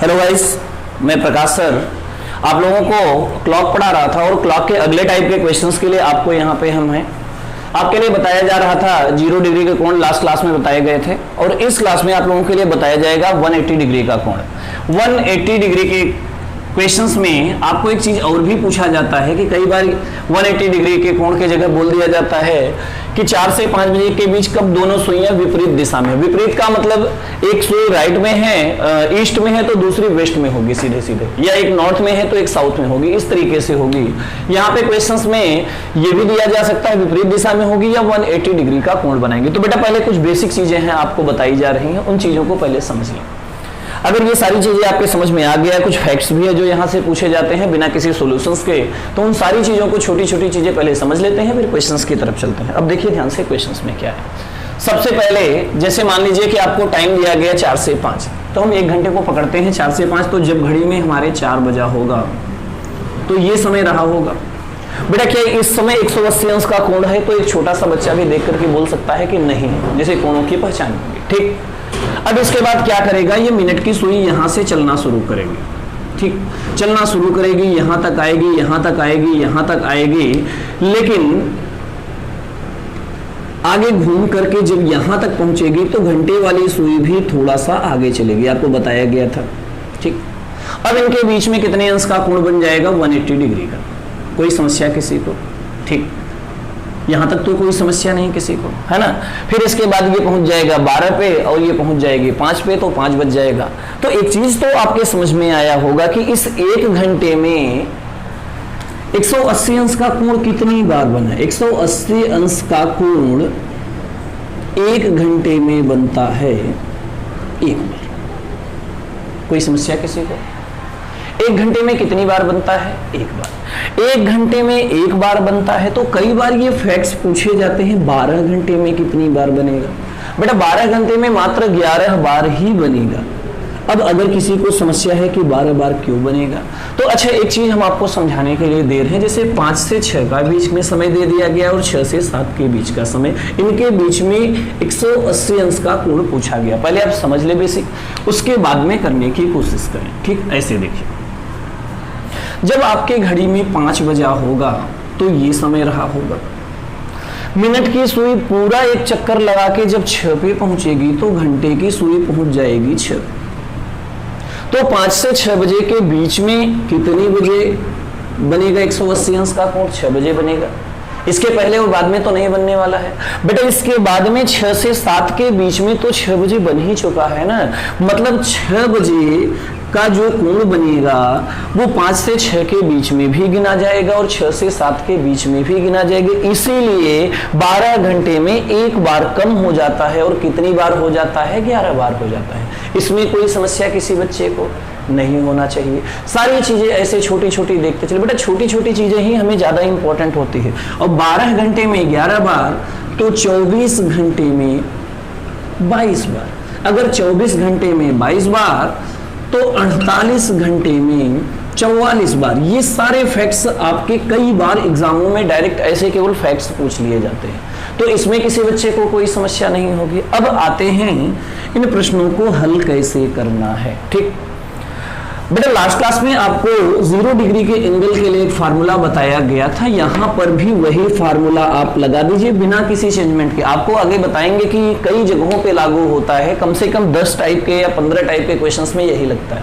Hello guys, मैं प्रकाश sir आप लोगों को क्लॉक पढ़ा रहा था और क्लॉक के अगले टाइप के क्वेश्चंस के लिए आपको यहाँ पे हम हैं। आपके लिए बताया जा रहा था 0 डिग्री के कोण लास्ट क्लास में बताए गए थे और इस क्लास में आप लोगों के लिए बताया जाएगा 180 डिग्री का कोण। 180 डिग्री के क्वेश्चंस में आपको एक चीज और भी पूछा जाता है कि कई बार 180 डिग्री के कोण की जगह बोल दिया जाता है कि 4 से 5 बजे के बीच कब दोनों सुइयां विपरीत दिशा में। विपरीत का मतलब एक सुई राइट में है, ईस्ट में है तो दूसरी वेस्ट में होगी सीधे सीधे, या एक नॉर्थ में है तो एक साउथ में होगी, इस तरीके से होगी। यहाँ पे क्वेश्चंस में ये भी दिया जा सकता है विपरीत दिशा में होगी या 180 डिग्री का कोण बनाएंगे। तो बेटा पहले कुछ बेसिक चीजें हैं आपको बताई जा रही हैं, उन चीजों को पहले समझिए। अगर ये सारी चीजें आपके समझ में आ गया, कुछ फैक्ट्स भी है जो यहाँ से पूछे जाते हैं बिना किसी सॉल्यूशंस के, तो उन सारी चीजों को छोटी छोटी चीजें पहले समझ लेते हैं, फिर क्वेश्चंस की तरफ चलते हैं। अब देखिए ध्यान से क्वेश्चंस में क्या है। सबसे पहले जैसे मान लीजिए कि आपको टाइम दिया गया 4 से 5, तो हम 1 घंटे को पकड़ते हैं 4 से 5, तो जब घड़ी में हमारे 4 बजा होगा तो ये समय रहा होगा। बेटा क्या इस समय 180 अंश का कोण है? तो एक छोटा सा बच्चा भी देख करके बोल सकता है कि नहीं, जैसे कोणों की पहचान होगी। ठीक, अब इसके बाद क्या करेगा, ये मिनट की सुई यहां से चलना शुरू करेगी। ठीक, चलना शुरू करेगी, यहां तक आएगी, यहां तक आएगी, यहां तक आएगी, लेकिन आगे घूम करके जब यहां तक पहुंचेगी तो घंटे वाली सुई भी थोड़ा सा आगे चलेगी, आपको बताया गया था। ठीक, अब इनके बीच में कितने अंश का कोण बन जाएगा? 180 डिग्री का। कोई समस्या किसी को? ठीक, यहां तक तो कोई समस्या नहीं किसी को, है ना। फिर इसके बाद ये पहुंच जाएगा 12 पे और ये पहुंच जाएगी 5 पे, तो 5 बज जाएगा। तो एक चीज तो आपके समझ में आया होगा कि इस 1 घंटे में 180 अंश का कोण कितनी बार बना? 180 अंश का कोण 1 घंटे में बनता है 1 बार। कोई समस्या किसी को? 1 घंटे में कितनी बार बनता है? 1 बार। 1 घंटे में 1 बार बनता है, तो कई बार ये फैक्ट्स पूछे जाते हैं 12 घंटे में कितनी बार बनेगा? बेटा 12 घंटे में मात्र 11 बार ही बनेगा। अब अगर किसी को समस्या है कि 12 बार क्यों बनेगा, तो अच्छा एक चीज हम आपको समझाने के लिए दे रहे हैं। जैसे 5 से 6 का बीच में समय दे दिया गया और 6 से 7 के बीच का समय, इनके बीच में 180 अंश का कोण पूछा गया। पहले आप समझ ले बेसिक, उसके बाद में करने की कोशिश करें। ठीक, ऐसे देखिए, जब आपके घड़ी में 5 बजा होगा तो ये समय रहा होगा। मिनट की सुई पूरा एक चक्कर लगा के जब 6 पे पहुंचेगी तो घंटे की सुई पहुंच जाएगी 6। तो 5 से 6 बजे के बीच में कितनी बजे बनेगा 180 अंश का कोण? 6 बजे बनेगा। इसके पहले और बाद में तो नहीं बनने वाला है बेटा। इसके बाद में 6 से 7 के बीच में तो 6 बजे बन ही चुका है ना, मतलब 6 बजे का जो कोण बनेगा वो 5 से 6 के बीच में भी गिना जाएगा और 6 से 7 के बीच में भी गिना जाएगा। इसीलिए 12 घंटे में 1 बार कम हो जाता है। और कितनी बार हो जाता है? 11 बार हो जाता है। इसमें कोई समस्या किसी बच्चे को नहीं होना चाहिए। सारी चीजें ऐसे छोटी छोटी देखते चले बेटा, छोटी छोटी चीजें ही हमें ज्यादा इंपॉर्टेंट होती है। और 12 घंटे में 11 बार तो 24 घंटे में 22 बार। अगर 24 घंटे में 22 बार तो 48 घंटे में 44 बार। ये सारे फैक्ट्स आपके कई बार एग्जामों में डायरेक्ट ऐसे केवल फैक्ट्स पूछ लिए जाते हैं, तो इसमें किसी बच्चे को कोई समस्या नहीं होगी। अब आते हैं इन प्रश्नों को हल कैसे करना है। ठीक बेटा, लास्ट क्लास में आपको 0 डिग्री के एंगल के लिए एक फार्मूला बताया गया था, यहां पर भी वही फार्मूला आप लगा दीजिए बिना किसी चेंजमेंट के। आपको आगे बताएंगे कि कई जगहों पे लागू होता है, कम से कम 10 टाइप के या 15 टाइप के क्वेश्चंस में यही लगता है,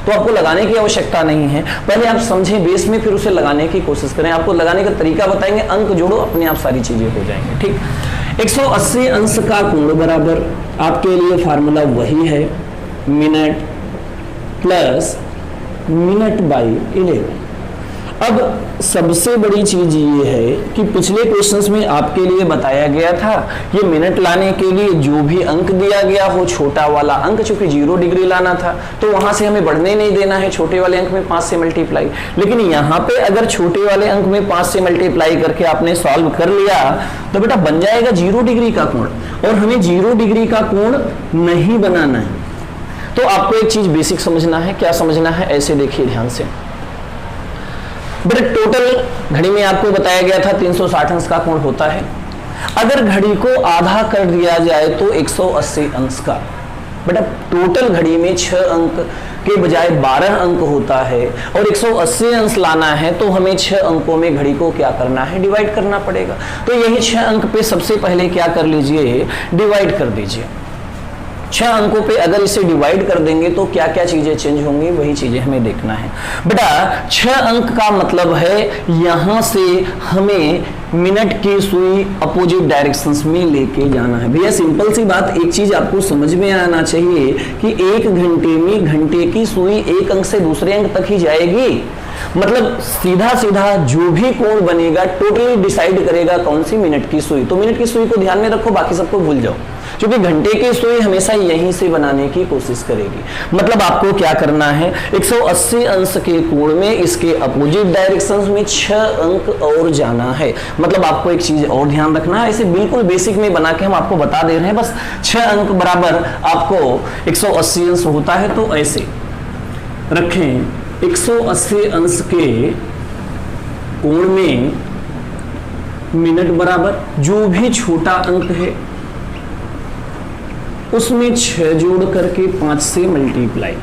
तो आपको लगाने की आवश्यकता नहीं है। पहले आप समझें बेस में, फिर उसे लगाने की कोशिश करें। आपको लगाने का तरीका बताएंगे, अंक जोड़ो, अपने आप सारी चीजें हो जाएंगी। ठीक, 180 अंश का कोण बराबर आपके लिए फार्मूला वही है, मिनट प्लस मिनट बाई 11। अब सबसे बड़ी चीज ये है कि पिछले क्वेश्चंस में आपके लिए बताया गया था ये मिनट लाने के लिए जो भी अंक दिया गया हो, छोटा वाला अंक, चूंकि 0 डिग्री लाना था तो वहां से हमें बढ़ने नहीं देना है, छोटे वाले अंक में 5 से मल्टीप्लाई। लेकिन यहाँ पे अगर छोटे वाले अंक में 5 से मल्टीप्लाई करके आपने सॉल्व कर लिया तो बेटा बन जाएगा 0 डिग्री का कोण, और हमें 0 डिग्री का कोण नहीं बनाना है। तो आपको एक चीज बेसिक समझना है। क्या समझना है? ऐसे देखिए ध्यान से बेटा, टोटल घड़ी में आपको बताया गया था 360 अंश का कोण होता है। अगर घड़ी को आधा कर दिया जाए तो 180 अंश का। बेटा टोटल घड़ी में 6 अंक के बजाय 12 अंक होता है और 180 अंश लाना है तो हमें 6 अंकों में घड़ी को क्या करना है, डिवाइड करना पड़ेगा। तो यही 6 अंक पे सबसे पहले क्या कर लीजिए, डिवाइड कर दीजिए। 6 अंकों पे अगर इसे डिवाइड कर देंगे तो क्या क्या चीजें चेंज होंगी, वही चीजें हमें देखना है। बेटा 6 अंक का मतलब है यहां से हमें मिनट की सुई अपोजिट डायरेक्शंस में लेके जाना है। भैया सिंपल सी बात, एक चीज आपको समझ में आना चाहिए कि 1 घंटे में घंटे की सुई एक अंक से दूसरे अंक तक ही जाएगी। मतलब सीधा सीधा जो भी कोण बनेगा टोटली डिसाइड करेगा कौन सी, मिनट की सुई। तो मिनट की सुई को ध्यान में रखो, बाकी सबको भूल जाओ, क्योंकि घंटे की सुई हमेशा यहीं से बनाने की कोशिश करेगी। मतलब आपको क्या करना है, 180 अंश के कोण में इसके अपोजिट डायरेक्शंस में 6 अंक और जाना है। मतलब आपको एक चीज और ध्यान रखना है, ऐसे बिल्कुल बेसिक में बना के हम आपको बता दे रहे हैं, बस 6 अंक बराबर आपको 180 अंश होता है। तो ऐसे रखें, 180 अंश के कोण में मिनट बराबर जो भी छोटा अंक है उसमें 6 जोड़ करके 5 से मल्टीप्लाई।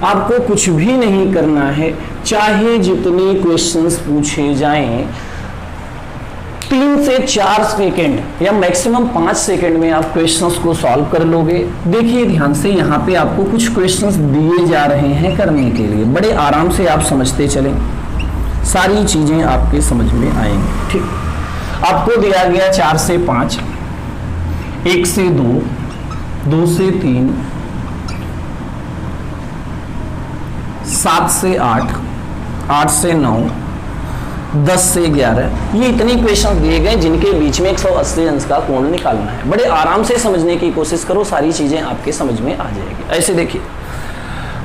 आपको कुछ भी नहीं करना है, चाहे जितने क्वेश्चंस पूछे जाएं 3 से 4 सेकंड या मैक्सिमम 5 सेकंड में आप क्वेश्चंस को सॉल्व कर लोगे। देखिए ध्यान से, यहाँ पे आपको कुछ क्वेश्चंस दिए जा रहे हैं करने के लिए, बड़े आराम से आप समझते चलें, सारी चीजें आपके समझ में आएंगी। ठीक, आपको दिया गया 4 से 5, 1 से 2, 2 से 3, 7 से 8, 8 से 9, 10 से 11, ये इतने क्वेश्चन दिए गए जिनके बीच में 180 अंश का कोण निकालना है। बड़े आराम से समझने की कोशिश करो, सारी चीजें आपके समझ में आ जाएगी। ऐसे देखिए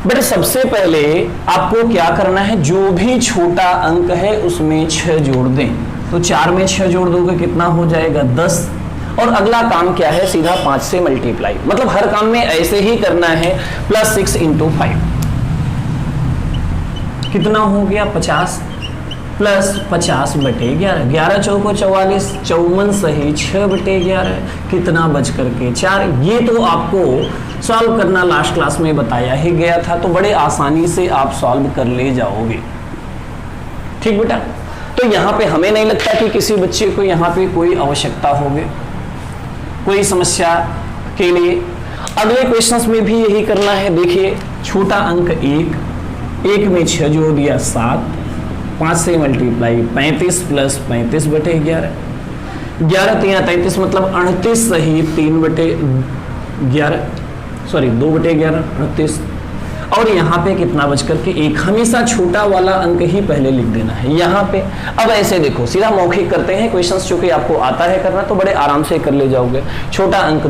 बेटे, सबसे पहले आपको क्या करना है, जो भी छोटा अंक है उसमें 6 जोड़ दें। तो 4 में 6 जोड़ दोगे कितना हो जाएगा, 10। और अगला काम क्या है, सीधा 5 से मल्टीप्लाई। मतलब हर काम में ऐसे ही करना है, +6 × 5 कितना हो गया, 50 प्लस 50/11, 11 चौको 44, 54 सही 6/11, कितना बच करके 4। ये तो आपको सॉल्व करना लास्ट क्लास में बताया ही गया था, तो बड़े आसानी से आप सॉल्व कर ले जाओगे। ठीक बेटा, तो यहाँ पे हमें नहीं लगता कि किसी बच्चे को यहाँ पे कोई आवश्यकता होगी कोई समस्या के लिए। अगले क्वेश्चंस में भी यही करना है। देखिए छोटा अंक 1 में 6 जोड़ दिया 7, 5 से मल्टीप्लाई 35 प्लस 35/11, 11 3 33 मतलब 38 सही 3/11, सॉरी 2/11 38। और यहाँ पे कितना बच करके 1, हमेशा छोटा वाला अंक ही पहले लिख देना है यहाँ पे। अब ऐसे देखो, सीधा मौखिक करते हैं क्वेश्चंस, चूंकि आपको आता है करना तो बड़े आराम से कर ले जाओगे। छोटा अंक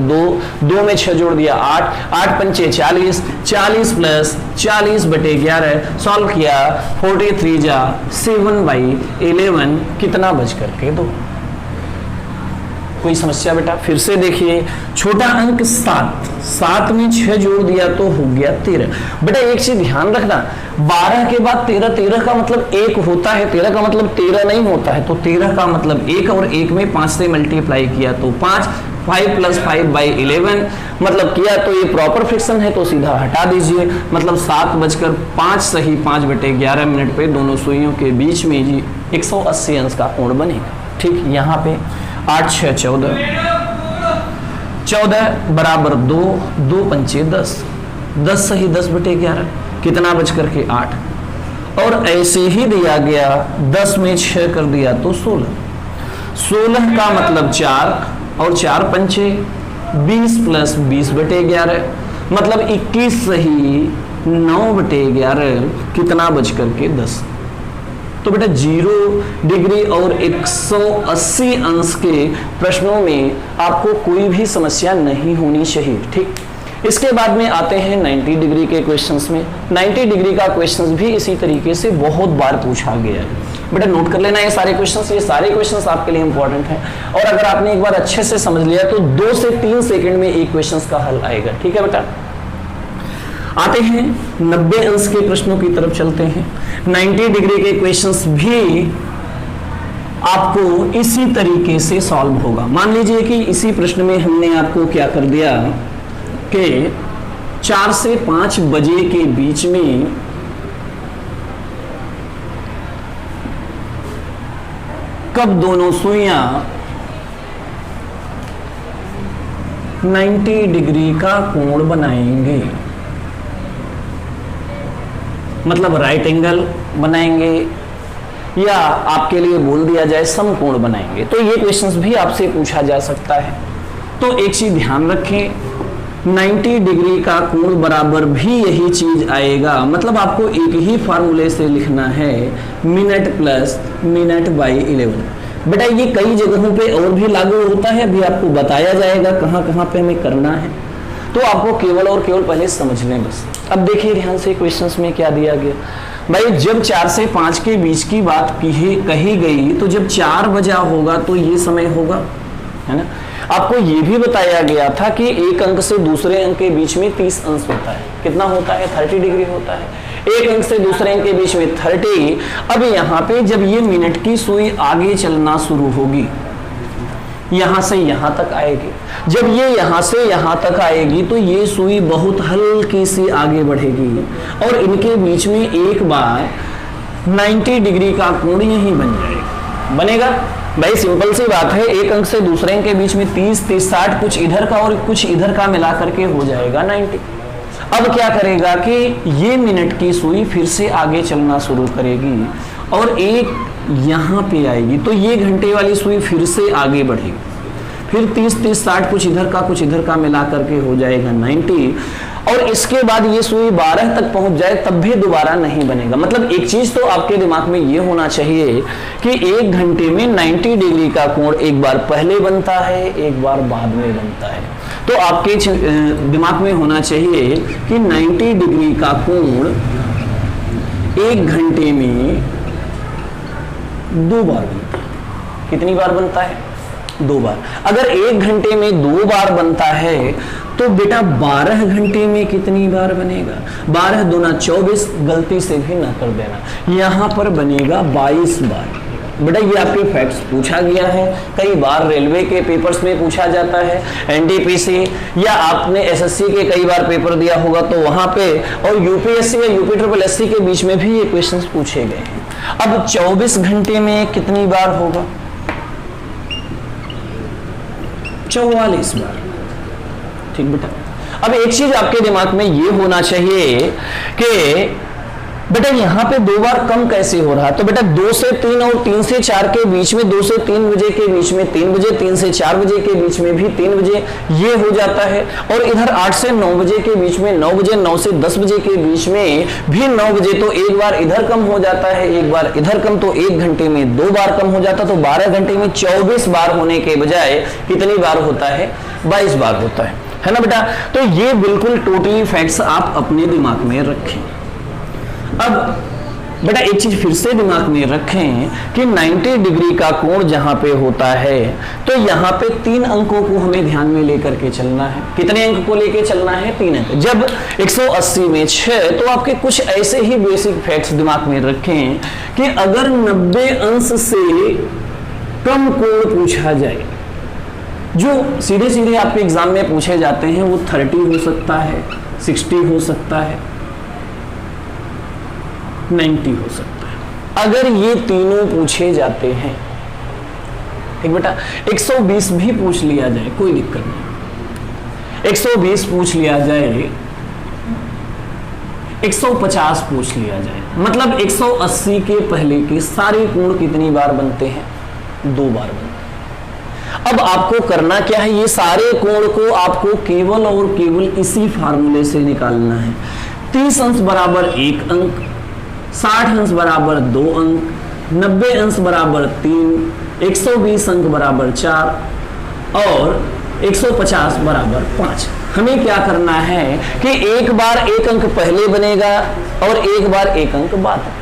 2 में 6 जोड़ दिया 8, 8 पंचे 40, 40 प्लस 40/11, सॉल्व किया 43 जा 7/11, कितना बच करके 2। कोई समस्या बेटा? फिर से देखिए, छोटा अंक 7 में 6 जोड़ दिया तो हो गया 13। बेटा एक चीज ध्यान रखना, 12 के बाद 13 का मतलब 1 होता है, 13 का मतलब 13 नहीं होता है। तो 13 का मतलब 1, और 1 में 5 से मल्टीप्लाई किया तो 5, 5 + 5/11 मतलब किया तो ये प्रॉपर फ्रैक्शन है तो सीधा हटा दीजिए। मतलब 7:05 सही 5/11 मिनट पे दोनों सुइयों के बीच में जी 180 अंश का कोण बनेगा। ठीक, यहाँ पे 8 6 14, 14 बराबर 2, 2 पंचे 10, 10 सही 10/11, कितना बच करके 8। और ऐसे ही दिया गया 10 में 6 कर दिया तो 16, 16 का मतलब 4, और 4 पंचे 20 प्लस 20/11 मतलब 21 सही 9/11, कितना बच करके 10। तो बेटा 0 डिग्री और 180 अंश के प्रश्नों में आपको कोई भी समस्या नहीं होनी चाहिए। ठीक, इसके बाद में आते हैं 90 डिग्री के क्वेश्चंस में। 90 डिग्री का क्वेश्चंस भी इसी तरीके से बहुत बार पूछा गया है। बेटा नोट कर लेना ये सारे क्वेश्चंस, ये सारे क्वेश्चंस आपके लिए इंपॉर्टेंट हैं। और अगर आपने एक बार अच्छे से समझ लिया तो 2 से 3 सेकंड में एक क्वेश्चंस का हल आएगा। ठीक है बेटा, आते हैं 90 अंश के प्रश्नों की तरफ चलते हैं। 90 डिग्री के क्वेश्चंस भी आपको इसी तरीके से सॉल्व होगा। मान लीजिए कि इसी प्रश्न में हमने आपको क्या कर दिया कि 4 से 5 बजे के बीच में कब दोनों सुइयां 90 डिग्री का कोण बनाएंगे, मतलब राइट एंगल बनाएंगे या आपके लिए बोल दिया जाए समकोण बनाएंगे। तो ये क्वेश्चंस भी आपसे पूछा जा सकता है। तो एक चीज ध्यान रखें, 90 डिग्री का कोण बराबर भी यही चीज आएगा, मतलब आपको एक ही फार्मूले से लिखना है मिनट प्लस मिनट बाई 11। बेटा ये कई जगहों पे और भी लागू होता है, अभी आपको बताया जाएगा कहां कहां पे हमें करना है। तो आपको केवल और केवल पहले समझ लें बस। अब देखिए ध्यान से क्वेश्चंस में क्या दिया गया। भाई जब 4 से 5 के बीच की बात कही गई, तो जब 4 बजा होगा तो ये समय होगा, है ना। आपको ये भी बताया गया था कि एक अंक से दूसरे अंक के बीच में 30 अंश होता है। कितना होता है? 30 डिग्री होता है। एक अंक से दूसरे अंक के बीच में 30। अब यहाँ पे जब ये मिनट की सुई आगे चलना शुरू होगी, यहां से यहां तक आएगी, जब ये यहां से यहां तक आएगी तो ये सुई बहुत हल्की सी आगे बढ़ेगी और इनके बीच में एक बार 90 डिग्री का कोण यहीं बन जाएगा। बनेगा? भाई सिंपल सी बात है, एक अंक से दूसरे अंक के बीच में 30, 30, 60, कुछ इधर का और कुछ इधर का मिला करके हो जाएगा 90। अब क्या करेगा कि ये मिनट की सुई फिर से आगे चलना शुरू करेगी और एक यहां पे आएगी, तो ये घंटे वाली सुई फिर से आगे बढ़ेगी, फिर 30, 30, 60, कुछ इधर का मिला करके हो जाएगा 90। और इसके बाद ये सुई 12 तक पहुंच जाए तब भी दोबारा नहीं बनेगा। मतलब एक चीज तो आपके दिमाग में ये होना चाहिए कि एक घंटे में 90 डिग्री का कोण एक बार पहले बनता है, एक बार बाद में बनता है। तो आपके दिमाग में होना चाहिए कि 90 डिग्री का कोण एक घंटे में 2 बार बनता है। कितनी बार बनता है? 2 बार। अगर एक घंटे में 2 बार बनता है तो बेटा 12 घंटे में कितनी बार बनेगा? 12 दूना 24, गलती से भी ना कर देना, यहां पर बनेगा 22 बार। बेटा ये आपके फैक्ट्स पूछा गया है, कई बार रेलवे के पेपर्स में पूछा जाता है, एनटीपीसी या आपने एसएससी के कई बार पेपर दिया होगा तो वहां पे, और यूपीएससी या यूपीएससी के बीच में भी ये क्वेश्चंस पूछे गए हैं। अब 24 घंटे में कितनी बार होगा? 44 बार। ठीक बेटा। अब एक चीज आपके दिमाग में ये होना चाहिए कि बेटा यहाँ पे 2 बार कम कैसे हो रहा? तो बेटा 2 से 3 और 3 से 4 के बीच में, 2 से 3 बजे के बीच में 3 बजे, 3 से 4 बजे के बीच में भी 3 बजे, ये हो जाता है। और इधर 8 से 9 बजे के बीच में 9 बजे, 9 से 10 बजे के बीच में भी 9 बजे, तो एक बार इधर कम हो जाता है, एक बार इधर कम, तो एक घंटे में 2 बार कम हो जाता। तो 12 घंटे में 24 बार होने के बजाय कितनी बार होता है? 22 बार होता है ना बेटा। तो ये बिल्कुल टोटली फैक्ट्स आप अपने दिमाग में रखें। अब बेटा एक चीज फिर से दिमाग में रखें कि 90 डिग्री का कोण जहां पे होता है तो यहां पे 3 अंकों को हमें ध्यान में लेकर के चलना है। कितने अंक को लेकर चलना है? 3 अंक। जब 180 में 6, तो आपके कुछ ऐसे ही बेसिक फैक्ट्स दिमाग में रखें कि अगर 90 अंश से कम कोण पूछा जाए, जो सीधे सीधे आपके एग्जाम में पूछे जाते हैं, वो 30 हो सकता है, 60 हो सकता है, 90 हो सकता है। अगर ये तीनों पूछे जाते हैं, ठीक बेटा, 120 भी पूछ लिया जाए कोई दिक्कत नहीं, 120 पूछ लिया जाए, 150 पूछ लिया जाए, मतलब 180 के पहले के सारे कोण कितनी बार बनते हैं? 2 बार बनते हैं। अब आपको करना क्या है? ये सारे कोण को आपको केवल और केवल इसी फार्मूले से निकालना है। 30 अंश बराबर 1 अंक, 60 अंश बराबर 2 अंक, 90 अंश बराबर 3, 120 अंक बराबर 4 और 150 बराबर 5। हमें क्या करना है कि एक बार 1 अंक पहले बनेगा और एक बार 1 अंक बाद में।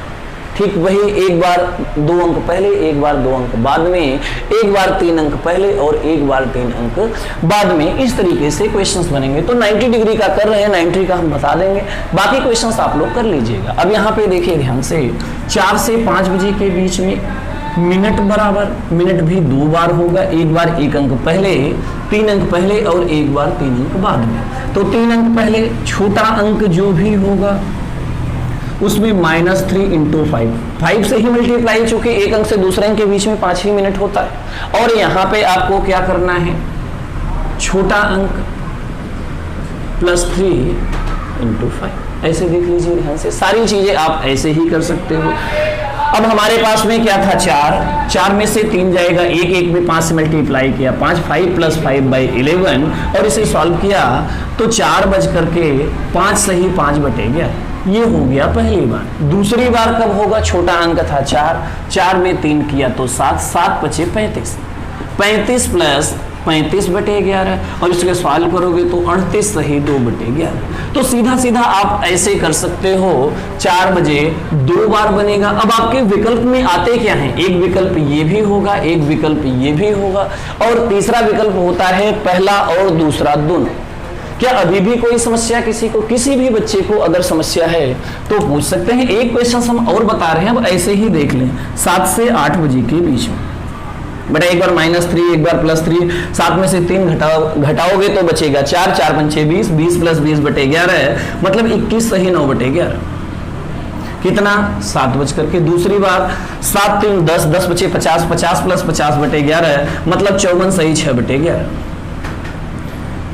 ठीक वही, एक बार 2 अंक पहले, एक बार 2 अंक बाद में, एक बार 3 अंक पहले और एक बार 3 अंक बाद में। इस तरीके से क्वेश्चंस बनेंगे। तो 90 डिग्री का कर रहे हैं, 90 का हम बता देंगे, बाकी क्वेश्चंस आप लोग कर लीजिएगा। अब यहाँ पे देखिए ध्यान से, 4 से 5 बजे के बीच में मिनट बराबर, मिनट भी 2 बार होगा, एक बार 1 अंक पहले, 3 अंक पहले और एक बार 3 अंक बाद में। तो 3 अंक पहले छोटा अंक जो भी होगा उसमें -3 × 5 से ही मल्टीप्लाई, चूंकि एक अंक से दूसरे अंक के बीच में 5 ही मिनट होता है। और यहां पे आपको क्या करना है, छोटा अंक +3 × 5, ऐसे देख लीजिए ध्यान से, सारी चीजें आप ऐसे ही कर सकते हो। अब हमारे पास में क्या था, 4 में से 3 जाएगा, एक में 5 से मल्टीप्लाई किया, 5 + 5/11 और इसे सॉल्व किया तो 4 बज करके 5 सही 5/11, ये हो गया पहली बार। दूसरी बार कब होगा, छोटा अंक था 4 में 3 किया तो 7 × 5 = 35 + 35/11 और इसके सवाल करोगे तो 38 सही 2/11। तो सीधा सीधा आप ऐसे कर सकते हो, 4 बजे 2 बार बनेगा। अब आपके विकल्प में आते क्या हैं, एक विकल्प ये भी होगा, एक विकल्प ये भी होगा और तीसरा विकल्प होता है पहला और दूसरा दोनों। क्या अभी भी कोई समस्या किसी को, किसी भी बच्चे को अगर समस्या है तो पूछ सकते हैं। एक क्वेश्चन हम और बता रहे हैं, अब ऐसे ही देख लें, 7 से 8 बजे के बीच में बेटा एक बार -3 एक बार +3, 7 में से 3 घटाओगे तो बचेगा 4, 4 × 5 = 20, 20 + 20/11 मतलब 21 सही 9/11, कितना 7 बज करके। दूसरी बार 7 × 3 = 10, 10 बचे 50, 50 + 50/11 मतलब 54 सही 6/11,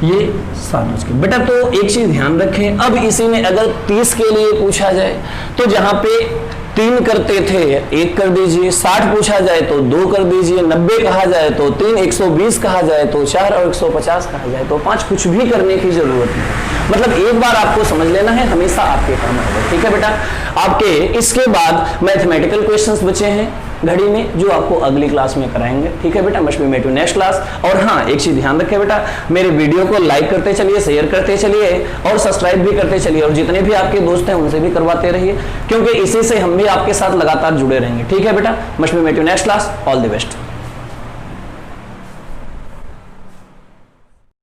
ये 7 बज के। बेटा तो एक चीज ध्यान रखें, अब इसी में अगर 30 के लिए पूछा जाए तो जहां पे 3 करते थे 1 कर दीजिए, 60 पूछा जाए तो 2 कर दीजिए, 90 कहा जाए तो 3, 120 कहा जाए तो 4 और 150 कहा जाए तो 5, कुछ भी करने की जरूरत नहीं। मतलब एक बार आपको समझ लेना है, हमेशा आपके काम आएगा। ठीक है बेटा, आपके इसके बाद मैथमेटिकल क्वेश्चंस बचे हैं घड़ी में, जो आपको अगली क्लास में कराएंगे। ठीक है बेटा, must be met to next class. और हाँ, एक चीज ध्यान रखें बेटा, मेरे वीडियो को लाइक करते चलिए, शेयर करते चलिए और सब्सक्राइब भी करते चलिए, और जितने भी आपके दोस्त हैं उनसे भी करवाते रहिए, क्योंकि इसी से हम भी आपके साथ लगातार जुड़े रहेंगे। ठीक है बेटा, must be met to next class, all the best.